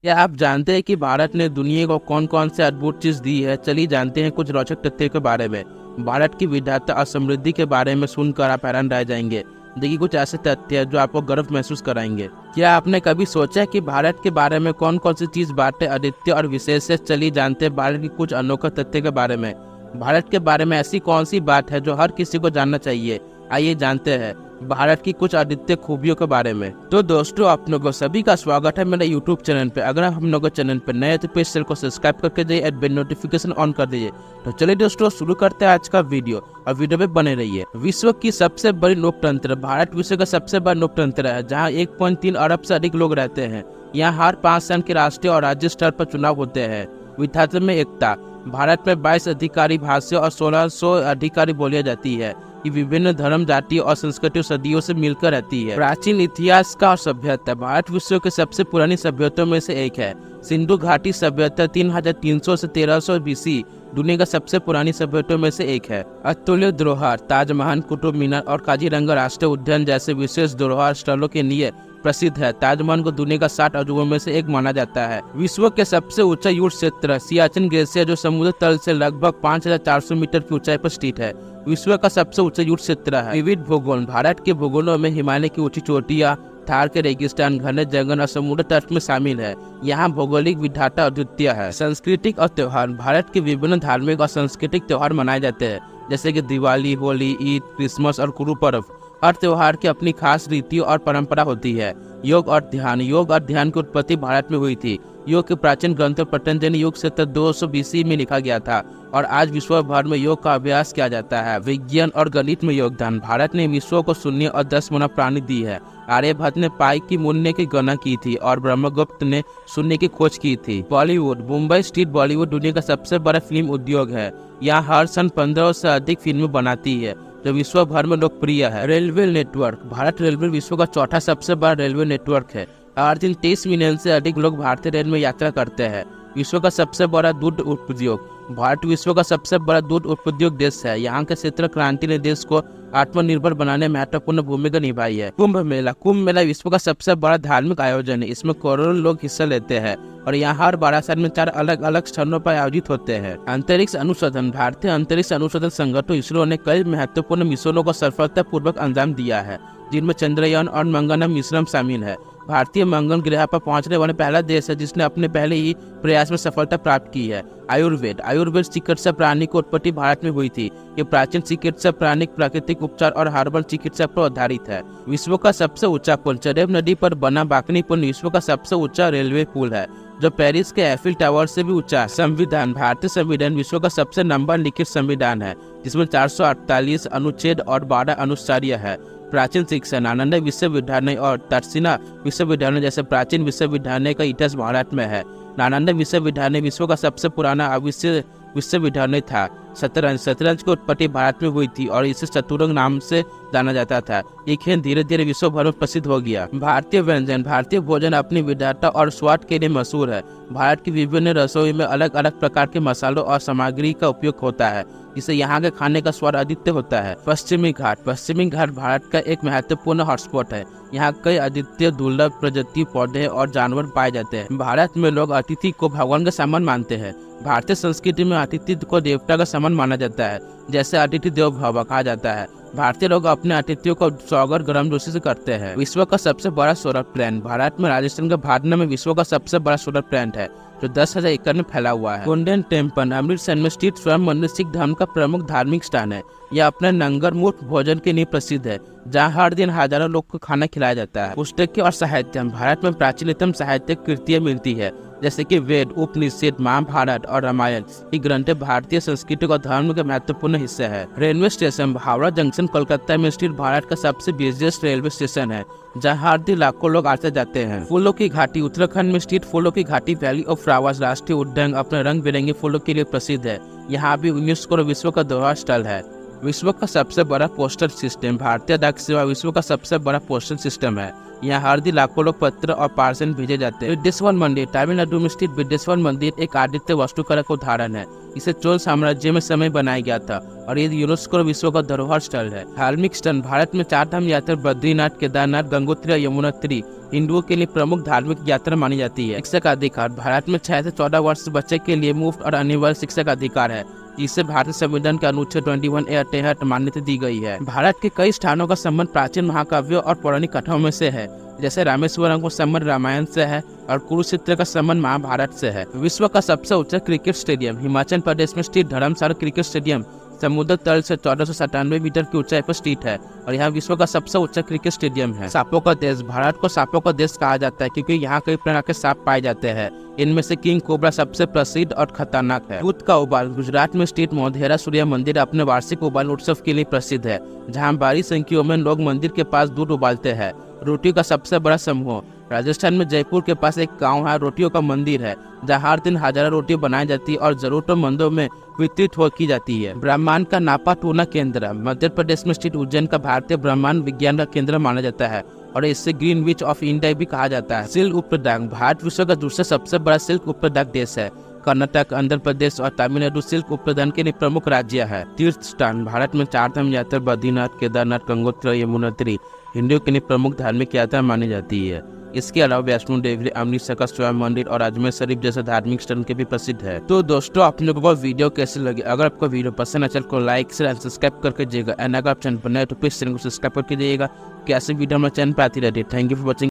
क्या आप जानते हैं कि भारत ने दुनिया को कौन कौन से अद्भुत चीज दी है? चलिए जानते हैं कुछ रोचक तथ्यों के बारे में। भारत की विविधता और समृद्धि के बारे में सुनकर आप हैरान रह जाएंगे। देखिए कुछ ऐसे तथ्य हैं जो आपको गर्व महसूस कराएंगे। क्या आपने कभी सोचा है कि भारत के बारे में कौन कौन सी चीज बातें अद्वितीय और विशेष है? चलिए जानते हैं भारत की कुछ अनोखे तथ्य के बारे में। भारत के बारे में ऐसी कौन सी बात है जो हर किसी को जानना चाहिए? आइए जानते हैं भारत की कुछ अद्वितीय खूबियों के बारे में। तो दोस्तों, आप लोगों सभी का स्वागत है मेरे यूट्यूब चैनल पे। अगर आप हम लोगों चैनल पे नए तो प्लीज चैनल को सब्सक्राइब करके दीजिए और बेल नोटिफिकेशन ऑन कर दीजिए। तो चलिए दोस्तों शुरू करते हैं आज का वीडियो और वीडियो में बने रहिए। विश्व की सबसे बड़ी लोकतंत्र। भारत विश्व का सबसे बड़ा लोकतंत्र है जहाँ 1.3 अरब से अधिक लोग रहते हैं। यहाँ हर 5 साल के राष्ट्रीय और राज्य स्तर पर चुनाव होते हैं। विविधता में एकता। भारत में 22 अधिकारी भाषा और 1600 अधिकारी बोली जाती है। ये विभिन्न धर्म, जाति और संस्कृतियों सदियों से मिलकर रहती है। प्राचीन इतिहास का और सभ्यता। भारत विश्व के सबसे पुरानी सभ्यताओं में से एक है। सिंधु घाटी सभ्यता 3300 से 1300 BC दुनिया का सबसे पुरानी सभ्यताओं में से एक है। अतुल्य धरोहर। ताजमहल, कुतुब मीनार और काजीरंगा राष्ट्रीय उद्यान जैसे विशेष धरोहर स्थलों के लिए प्रसिद्ध है। ताजमहल को दुनिया का 60 अजूबों में से एक माना जाता है। विश्व के सबसे ऊंचा युद्ध क्षेत्र। सियाचिन ग्लेशियर जो समुद्र तल से लगभग 5400 मीटर की ऊंचाई पर स्थित है, विश्व का सबसे ऊंचा युद्ध क्षेत्र है। विविध भूगोल। भारत के भूगोलों में हिमालय की ऊंची चोटियां, थार के रेगिस्तान, घने जंगल और समुद्र तट में शामिल है। यहाँ भौगोलिक विविधता अद्वितीय है। सांस्कृतिक और त्योहार। भारत के विभिन्न धार्मिक और सांस्कृतिक त्योहार मनाए जाते हैं, जैसे कि दिवाली, होली, ईद, क्रिसमस और गुरु पर्व। हर त्योहार की अपनी खास रीति और परंपरा होती है। योग और ध्यान। योग और ध्यान की उत्पत्ति भारत में हुई थी। योग के प्राचीन ग्रंथ पतंजलि योग से 200 BC में लिखा गया था और आज विश्व भर में योग का अभ्यास किया जाता है। विज्ञान और गणित में योगदान। भारत ने विश्व को शून्य और 10 गुना प्राणी दी है। आर्यभट्ट ने पाई की मूल्य की गणना की थी और ब्रह्मगुप्त ने शून्य की खोज की थी। बॉलीवुड। मुंबई स्थित बॉलीवुड दुनिया का सबसे बड़ा फिल्म उद्योग है। यहाँ हर साल 1500 से अधिक फिल्में बनाती है जो विश्व भर में लोकप्रिय है। Railway network. भारत रेलवे विश्व का चौथा सबसे बड़ा रेलवे नेटवर्क है। हर दिन 23 मिलियन से अधिक लोग भारतीय रेल में यात्रा करते हैं। विश्व का सबसे बड़ा दूध उद्योग। भारत विश्व का सबसे बड़ा दूध उद्योग देश है। यहाँ के क्षेत्र क्रांति ने देश को आत्मनिर्भर बनाने में महत्वपूर्ण भूमिका निभाई है। कुंभ मेला। कुंभ मेला विश्व का सबसे बड़ा धार्मिक आयोजन है। इसमें करोड़ों लोग हिस्सा लेते हैं और यहाँ हर 12 साल में 4 अलग अलग स्थानों पर आयोजित होते हैं। अंतरिक्ष अनुसंधान। भारतीय अंतरिक्ष अनुसंधान संगठन इसरो ने कई महत्वपूर्ण मिशनों को सफलतापूर्वक अंजाम दिया है, जिनमें चंद्रयान और मंगलयान मिशन शामिल है। भारतीय मंगल ग्रह पर पहुंचने वाला पहला देश है जिसने अपने पहले ही प्रयास में सफलता प्राप्त की है। आयुर्वेद। आयुर्वेद चिकित्सा प्रणाली की उत्पत्ति भारत में हुई थी। ये प्राचीन चिकित्सा प्रणाली प्राकृतिक उपचार और हर्बल चिकित्सा पर आधारित है। विश्व का सबसे ऊंचा पुल। चरेब नदी पर बना बाकनी पुल विश्व का सबसे ऊंचा रेलवे पुल है जो पेरिस के एफिल टावर से भी ऊंचा है। संविधान। भारतीय संविधान विश्व का सबसे लंबा लिखित संविधान है जिसमें 448 अनुच्छेद और 12 अनुच्छेद है। प्राचीन शिक्षा। नालंदा विश्वविद्यालय और दक्षिणा विश्वविद्यालय जैसे प्राचीन विश्वविद्यालय का इतिहास भारत में है। नालंदा विश्वविद्यालय विश्व का सबसे पुराना विश्वविद्यालय था। शतरंज की उत्पत्ति भारत में हुई थी और इसे चतुरंग नाम से जाना जाता था। ये खेल धीरे धीरे विश्व भर में प्रसिद्ध हो गया। भारतीय व्यंजन। भारतीय भोजन अपनी विविधता और स्वाद के लिए मशहूर है। भारत की विभिन्न रसोई में अलग अलग प्रकार के मसालों और सामग्री का उपयोग होता है, जिससे यहाँ के खाने का स्वाद अद्वितीय होता है। पश्चिमी घाट। पश्चिमी घाट भारत का एक महत्वपूर्ण हॉटस्पॉट है। यहाँ कई अद्वितीय दुर्लभ प्रजाति पौधे और जानवर पाए जाते हैं। भारत में लोग अतिथि को भगवान का समान मानते हैं। भारतीय संस्कृति में अतिथि को देवता का समान माना जाता है, जैसे अतिथि देवो भव कहा जाता है। भारतीय लोग अपने अतिथियों को स्वागत गर्मजोशी से करते हैं। विश्व का सबसे बड़ा सोलर प्लेन। भारत में राजस्थान के भाटना में विश्व का सबसे बड़ा सोलर प्लांट है जो 10,000 एकड़ में फैला हुआ है। Golden temple. अमृतसर में स्थित स्वर्ण मंदिर सिख धर्म का प्रमुख धार्मिक स्थान है। यह अपने लंगर मुफ्त भोजन के लिए प्रसिद्ध है, जहाँ हर दिन हजारों लोग को खाना खिलाया जाता है। पुस्तकें और साहित्य। भारत में प्राचीनतम साहित्यिक कृतियां मिलती है, जैसे कि वेद, उपनिषद, महाभारत और रामायण। ये ग्रंथ भारतीय संस्कृति और धर्म के महत्वपूर्ण हिस्से है। Railway station. Howrah junction Kolkata में स्थित भारत का सबसे बिजिएस्ट रेलवे स्टेशन है, जहाँ हर दिन लाखों लोग आते जाते हैं। फूलों की घाटी। उत्तराखंड में स्थित फूलों की घाटी वैली ऑफ फ्लावर्स राष्ट्रीय उद्यान अपने रंग बिरंगे फूलों के लिए प्रसिद्ध है। यहाँ भी यूनेस्को विश्व का धरोहर स्थल है। विश्व का सबसे बड़ा पोस्टल सिस्टम। भारतीय डाक सेवा विश्व का सबसे बड़ा पोस्टल सिस्टम है। यहाँ हर दिन लाखों लोग पत्र और पार्सल भेजे जाते हैं। विद्येश्वर मंदिर तमिलनाडु में स्थित विद्येश्वर मंदिर एक आदित्य वास्तुकला का उदाहरण है। इसे चोल साम्राज्य में समय बनाया गया था और ये यूनेस्को विश्व का धरोहर स्थल है। धार्मिक स्थल भारत में 4 धाम यात्रा बद्रीनाथ, केदारनाथ, गंगोत्री, यमुनोत्री हिंदुओं के लिए प्रमुख धार्मिक यात्रा मानी जाती है। शिक्षा का अधिकार भारत में 6 से 14 वर्ष बच्चे के लिए मुफ्त और अनिवार्य शिक्षा का अधिकार है, जिसे भारतीय संविधान के अनुच्छेद 21A के तहत मान्यता दी गई है। भारत के कई स्थानों का संबंध प्राचीन महाकाव्यों और पौराणिक कथाओं में से है, जैसे रामेश्वरम का संबंध रामायण से है और कुरुक्षेत्र का संबंध महाभारत से है। विश्व का सबसे ऊंचा क्रिकेट स्टेडियम हिमाचल प्रदेश में स्थित धर्मशाला क्रिकेट स्टेडियम समुद्र तल से 1497 मीटर की ऊंचाई पर स्थित है और यहाँ विश्व का सबसे ऊंचा क्रिकेट स्टेडियम है। सांपों का देश भारत को सांपों का देश कहा जाता है क्योंकि यहाँ कई प्रकार के सांप पाए जाते हैं। इनमें से किंग कोबरा सबसे प्रसिद्ध और खतरनाक है। दूध का उबाल गुजरात में स्थित मोढेरा सूर्य मंदिर अपने वार्षिक उबाल उत्सव के लिए प्रसिद्ध है, जहाँ बड़ी संख्या में लोग मंदिर के पास दूध उबालते हैं। रोटियों का सबसे बड़ा समूह राजस्थान में जयपुर के पास एक गांव है, रोटियों का मंदिर है, जहाँ हर दिन हजारों रोटी बनाई जाती है और जरूरतमंदों में वितरित की जाती है। ब्रह्मांड का नापा तोलना केंद्र मध्य प्रदेश में स्थित उज्जैन का भारतीय ब्रह्मांड विज्ञान का केंद्र माना जाता है और इसे ग्रीन विच ऑफ इंडिया भी कहा जाता है। सिल्क उपद्रव भारत विश्व का दूसरा सबसे बड़ा सिल्क उत्पादक देश है। कर्नाटक, आंध्र प्रदेश और तमिलनाडु सिल्क उत्पादन के लिए प्रमुख राज्य है। तीर्थ स्थान भारत में 4 धाम यात्रा बद्रीनाथ, केदारनाथ, गंगोत्री, यमुनोत्री हिंदुओं के लिए प्रमुख धार्मिक यात्रा मानी जाती है। इसके अलावा वैष्णो देवी, अमृतसर का स्वयं मंदिर और अजमेर शरीफ जैसे धार्मिक स्थल के भी प्रसिद्ध है। तो दोस्तों, आप लोगों को वीडियो कैसे लगी? अगर आपको वीडियो पसंद है, चैनल को लाइक शेयर एंड सब्सक्राइब करके जाइएगा। एंड अगर आप चैनल पर नए तो प्लीज चैनल को सब्सक्राइब करके जाइएगा। कैसे वीडियो हमारे चैनल पर आती रहती है। Thank you for watching.